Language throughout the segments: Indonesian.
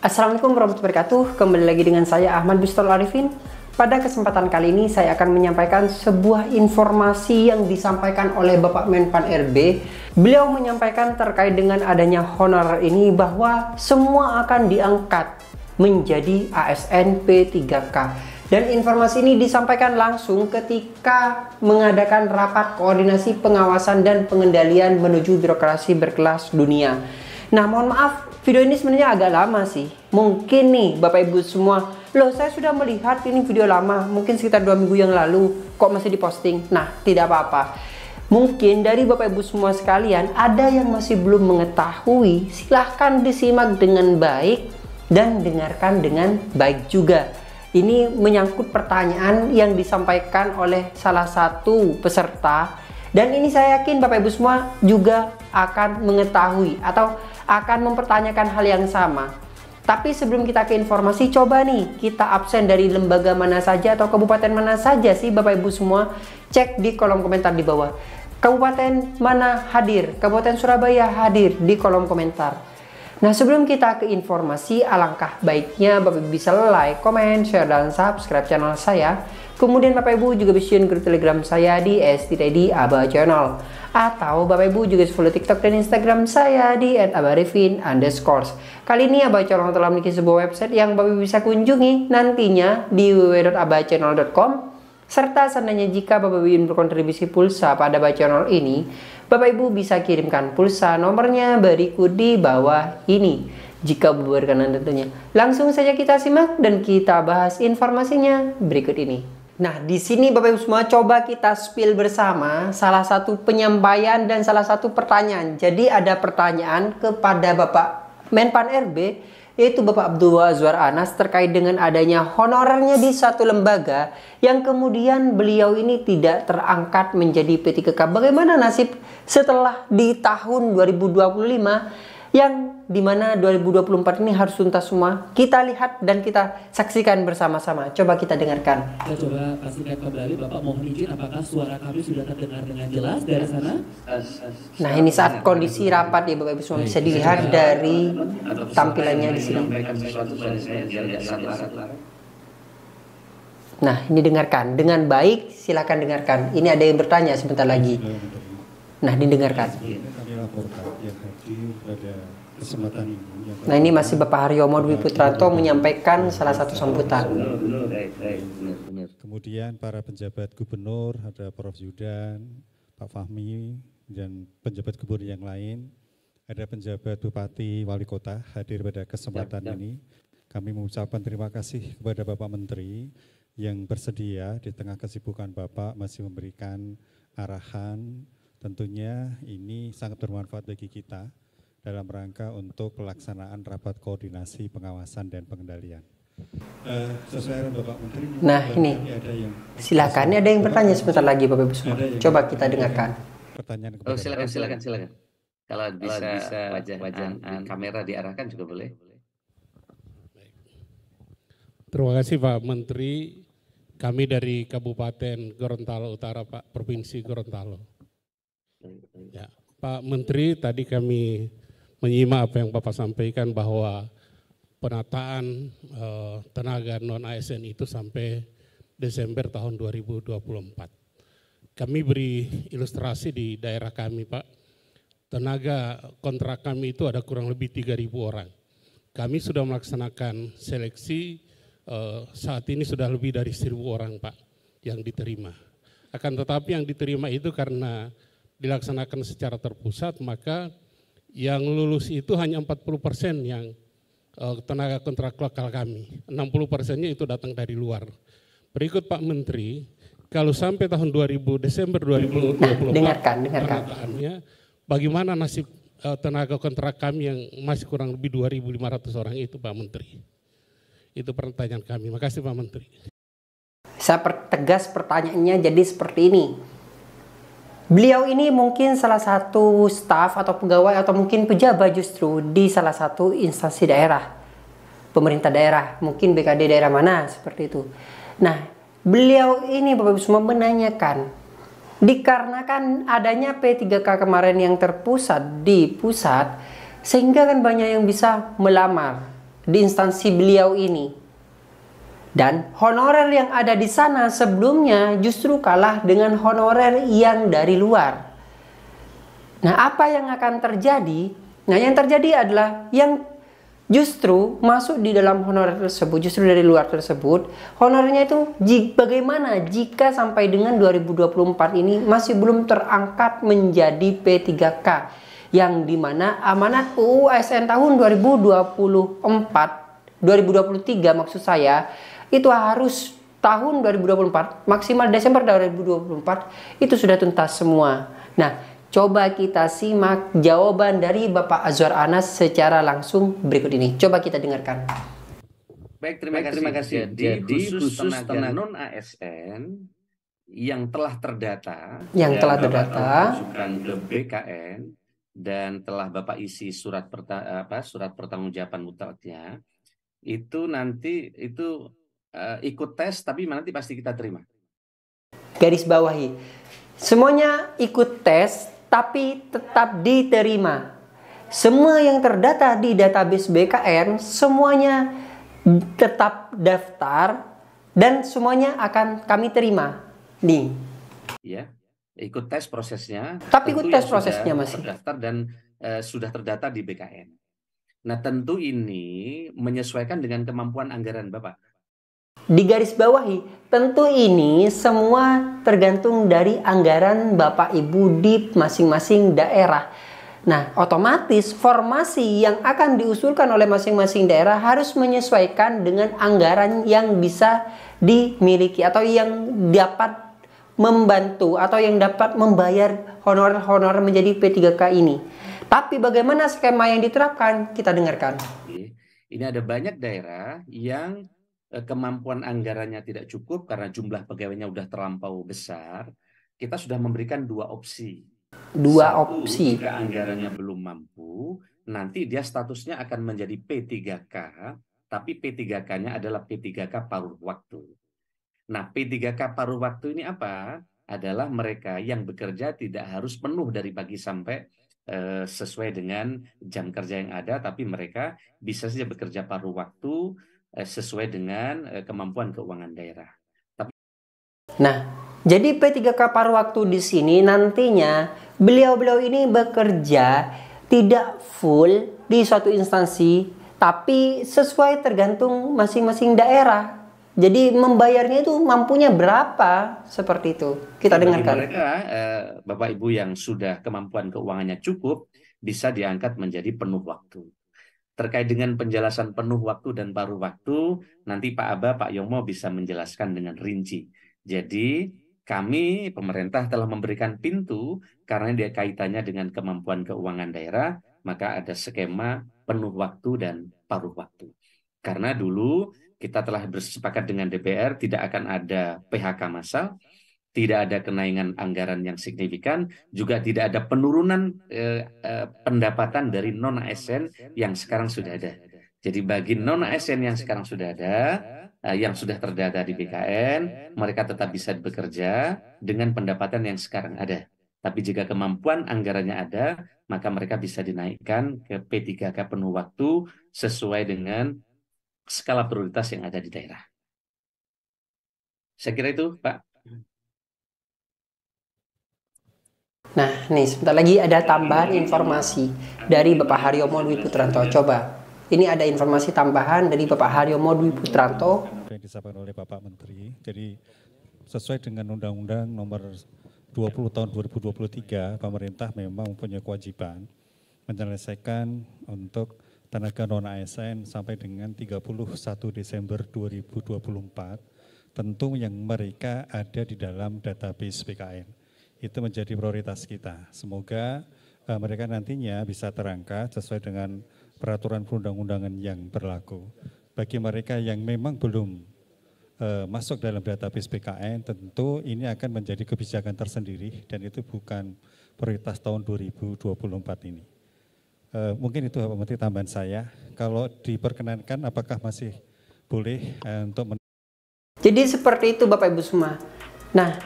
Assalamualaikum warahmatullahi wabarakatuh. Kembali lagi dengan saya Ahmad Bustol Arifin. Pada kesempatan kali ini saya akan menyampaikan sebuah informasi yang disampaikan oleh Bapak Menpan RB. Beliau menyampaikan terkait dengan adanya honorer ini bahwa semua akan diangkat menjadi ASN P3K. Dan informasi ini disampaikan langsung ketika mengadakan rapat koordinasi pengawasan dan pengendalian menuju birokrasi berkelas dunia. Nah, mohon maaf, video ini sebenarnya agak lama sih. Mungkin nih Bapak Ibu semua, loh saya sudah melihat ini video lama, mungkin sekitar 2 minggu yang lalu, kok masih diposting? Nah, tidak apa-apa. Mungkin dari Bapak Ibu semua sekalian, ada yang masih belum mengetahui, silahkan disimak dengan baik dan dengarkan dengan baik juga. Ini menyangkut pertanyaan yang disampaikan oleh salah satu peserta, dan ini saya yakin Bapak Ibu semua juga akan mengetahui atau akan mempertanyakan hal yang sama. Tapi sebelum kita ke informasi, coba nih kita absen dari lembaga mana saja atau kabupaten mana saja sih Bapak Ibu semua. Cek di kolom komentar di bawah. Kabupaten mana hadir? Kabupaten Surabaya hadir di kolom komentar. Nah, sebelum kita ke informasi, alangkah baiknya Bapak Ibu bisa like, comment, share, dan subscribe channel saya. Kemudian Bapak Ibu juga bisa join grup Telegram saya di @aba channel. Atau Bapak Ibu juga follow TikTok dan Instagram saya di @abarifin_. Kali ini Aba Channel telah memiliki sebuah website yang Bapak Ibu bisa kunjungi nantinya di www.abachannel.com. Serta seandainya jika Bapak Ibu ingin berkontribusi pulsa pada Aba Channel ini, Bapak Ibu bisa kirimkan pulsa, nomornya berikut di bawah ini. Jika berkenan tentunya. Langsung saja kita simak dan kita bahas informasinya berikut ini. Nah, di sini Bapak Ibu semua coba kita spill bersama salah satu penyampaian dan salah satu pertanyaan. Jadi ada pertanyaan kepada Bapak Menpan RB, yaitu Bapak Abdul Azwar Anas, terkait dengan adanya honorernya di satu lembaga yang kemudian beliau ini tidak terangkat menjadi P3K. Bagaimana nasib setelah di tahun 2025 yang dimana 2024 ini harus tuntas semua? Kita lihat dan kita saksikan bersama-sama. Coba kita dengarkan. Kita coba pastikan kembali, Bapak mohon izin, apakah suara kami sudah terdengar dengan jelas dari sana? Nah, ini saat kondisi rapat ya Bapak Ibu semua, bisa dilihat dari tampilannya di sini. Nah, ini dengarkan dengan baik, silakan dengarkan. Ini ada yang bertanya sebentar lagi. Nah, didengarkan. Nah, ini masih Bapak Haryomo Dwi Putranto menyampaikan salah satu sambutan. Kemudian para penjabat gubernur, ada Prof. Zudan, Pak Fahmi, dan penjabat gubernur yang lain, ada penjabat bupati, wali kota hadir pada kesempatan ini. Kami mengucapkan terima kasih kepada Bapak Menteri yang bersedia di tengah kesibukan Bapak masih memberikan arahan. Tentunya ini sangat bermanfaat bagi kita dalam rangka untuk pelaksanaan rapat koordinasi pengawasan dan pengendalian. Sesuai Bapak Menteri. Nah, ini silakan. Ini ada yang bertanya sebentar lagi Bapak Ibu semua. Coba kita dengarkan. Pertanyaan kepada silakan. Kalau bisa wajah kamera diarahkan juga boleh. Terima kasih Pak Menteri. Kami dari Kabupaten Gorontalo Utara, Pak, Provinsi Gorontalo. Ya, Pak Menteri, tadi kami menyimak apa yang Bapak sampaikan bahwa penataan tenaga non-ASN itu sampai Desember tahun 2024. Kami beri ilustrasi di daerah kami, Pak. Tenaga kontrak kami itu ada kurang lebih 3.000 orang. Kami sudah melaksanakan seleksi, saat ini sudah lebih dari 1.000 orang, Pak, yang diterima. Akan tetapi yang diterima itu karena dilaksanakan secara terpusat, maka yang lulus itu hanya 40% yang tenaga kontrak lokal kami. 60%-nya itu datang dari luar. Berikut Pak Menteri, kalau sampai tahun Desember 2024, dengarkan. Bagaimana nasib tenaga kontrak kami yang masih kurang lebih 2.500 orang itu Pak Menteri? Itu pertanyaan kami. Makasih Pak Menteri. Saya pertegas pertanyaannya jadi seperti ini. Beliau ini mungkin salah satu staf atau pegawai atau mungkin pejabat justru di salah satu instansi daerah, pemerintah daerah, mungkin BKD daerah mana seperti itu. Nah, beliau ini Bapak Ibu semua menanyakan Dikarenakan adanya P3K kemarin yang terpusat di pusat, sehingga kan banyak yang bisa melamar di instansi beliau ini. Dan honorer yang ada di sana sebelumnya justru kalah dengan honorer yang dari luar. Nah, apa yang akan terjadi? Nah, yang terjadi adalah yang justru masuk di dalam honorer tersebut, justru dari luar tersebut, honorernya itu bagaimana jika sampai dengan 2024 ini masih belum terangkat menjadi P3K, yang dimana amanat UU ASN tahun 2023 maksud saya, itu harus tahun 2024, maksimal Desember 2024 itu sudah tuntas semua. Nah, coba kita simak jawaban dari Bapak Azwar Anas secara langsung berikut ini. Coba kita dengarkan. Baik, terima kasih. Jadi khusus tenaga non-ASN yang telah terdata, masukkan ke BKN dan telah Bapak isi surat pertanggungjawaban mutlaknya, itu nanti ikut tes, tapi nanti pasti kita terima. Garis bawahi, semuanya ikut tes tapi tetap diterima. Semua yang terdata di database BKN semuanya tetap daftar dan semuanya akan kami terima. Nih. Ya, ikut tes prosesnya. Tapi ikut tes prosesnya masih terdaftar dan sudah terdata di BKN. Nah, tentu ini menyesuaikan dengan kemampuan anggaran Bapak. Di garis bawahi, tentu ini semua tergantung dari anggaran Bapak Ibu di masing-masing daerah. Nah, otomatis formasi yang akan diusulkan oleh masing-masing daerah harus menyesuaikan dengan anggaran yang bisa dimiliki atau yang dapat membantu atau yang dapat membayar honorer-honorer menjadi P3K ini. Tapi bagaimana skema yang diterapkan? Kita dengarkan. Ini ada banyak daerah yang kemampuan anggarannya tidak cukup karena jumlah pegawainya sudah terlampau besar. Kita sudah memberikan dua opsi. Jika anggarannya belum mampu, nanti dia statusnya akan menjadi P3K, tapi P3K-nya adalah P3K paruh waktu. Nah, P3K paruh waktu ini apa? Adalah mereka yang bekerja tidak harus penuh dari pagi sampai sesuai dengan jam kerja yang ada, tapi mereka bisa saja bekerja paruh waktu sesuai dengan kemampuan keuangan daerah. Nah, jadi P3K paruh waktu di sini nantinya beliau-beliau ini bekerja tidak full di suatu instansi, tapi sesuai tergantung masing-masing daerah. Jadi membayarnya itu mampunya berapa, seperti itu. Kita dengarkan. Mereka, Bapak Ibu yang sudah kemampuan keuangannya cukup, bisa diangkat menjadi penuh waktu. Terkait dengan penjelasan penuh waktu dan paruh waktu, nanti Pak Aba, Pak Yomo bisa menjelaskan dengan rinci. Jadi kami, pemerintah telah memberikan pintu, karena dia kaitannya dengan kemampuan keuangan daerah, maka ada skema penuh waktu dan paruh waktu. Karena dulu kita telah bersepakat dengan DPR, tidak akan ada PHK massal, tidak ada kenaikan anggaran yang signifikan, juga tidak ada penurunan pendapatan dari non-ASN yang sekarang sudah ada. Jadi bagi non-ASN yang sekarang sudah ada, yang sudah terdata di BKN, mereka tetap bisa bekerja dengan pendapatan yang sekarang ada. Tapi jika kemampuan anggarannya ada, maka mereka bisa dinaikkan ke P3K penuh waktu sesuai dengan skala prioritas yang ada di daerah. Saya kira itu, Pak. Nah, nih sebentar lagi ada tambahan informasi dari Bapak Haryomo Dwi Putranto. Coba, ini ada informasi tambahan dari Bapak Haryomo Dwi Putranto. Yang disampaikan oleh Bapak Menteri, jadi sesuai dengan Undang-Undang Nomor 20 Tahun 2023, pemerintah memang mempunyai kewajiban menyelesaikan untuk tenaga non-ASN sampai dengan 31 Desember 2024, tentu yang mereka ada di dalam database BKN. Itu menjadi prioritas kita. Semoga mereka nantinya bisa terangkat sesuai dengan peraturan perundang-undangan yang berlaku. Bagi mereka yang memang belum masuk dalam database BKN, tentu ini akan menjadi kebijakan tersendiri dan itu bukan prioritas tahun 2024 ini. Mungkin itu Bapak Menteri tambahan saya. Kalau diperkenankan, apakah masih boleh untuk Jadi seperti itu Bapak Ibu semua. Nah,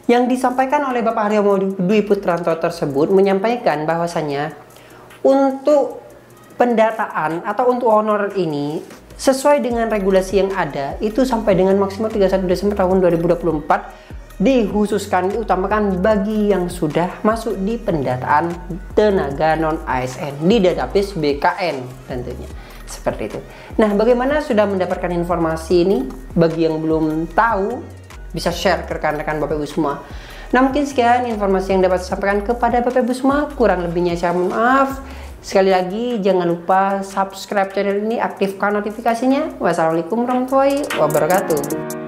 Yang disampaikan oleh Bapak Haryomo Dwi Putranto tersebut menyampaikan bahwasanya untuk pendataan atau untuk honorer ini sesuai dengan regulasi yang ada itu sampai dengan maksimal 31 Desember tahun 2024 dikhususkan diutamakan bagi yang sudah masuk di pendataan tenaga non ASN di database BKN tentunya seperti itu. Nah, bagaimana sudah mendapatkan informasi ini? Bagi yang belum tahu bisa share ke rekan-rekan Bapak Ibu semua. Nah, mungkin sekian informasi yang dapat saya sampaikan kepada Bapak Ibu semua. Kurang lebihnya saya mohon maaf. Sekali lagi jangan lupa subscribe channel ini, aktifkan notifikasinya. Wassalamualaikum warahmatullahi wabarakatuh.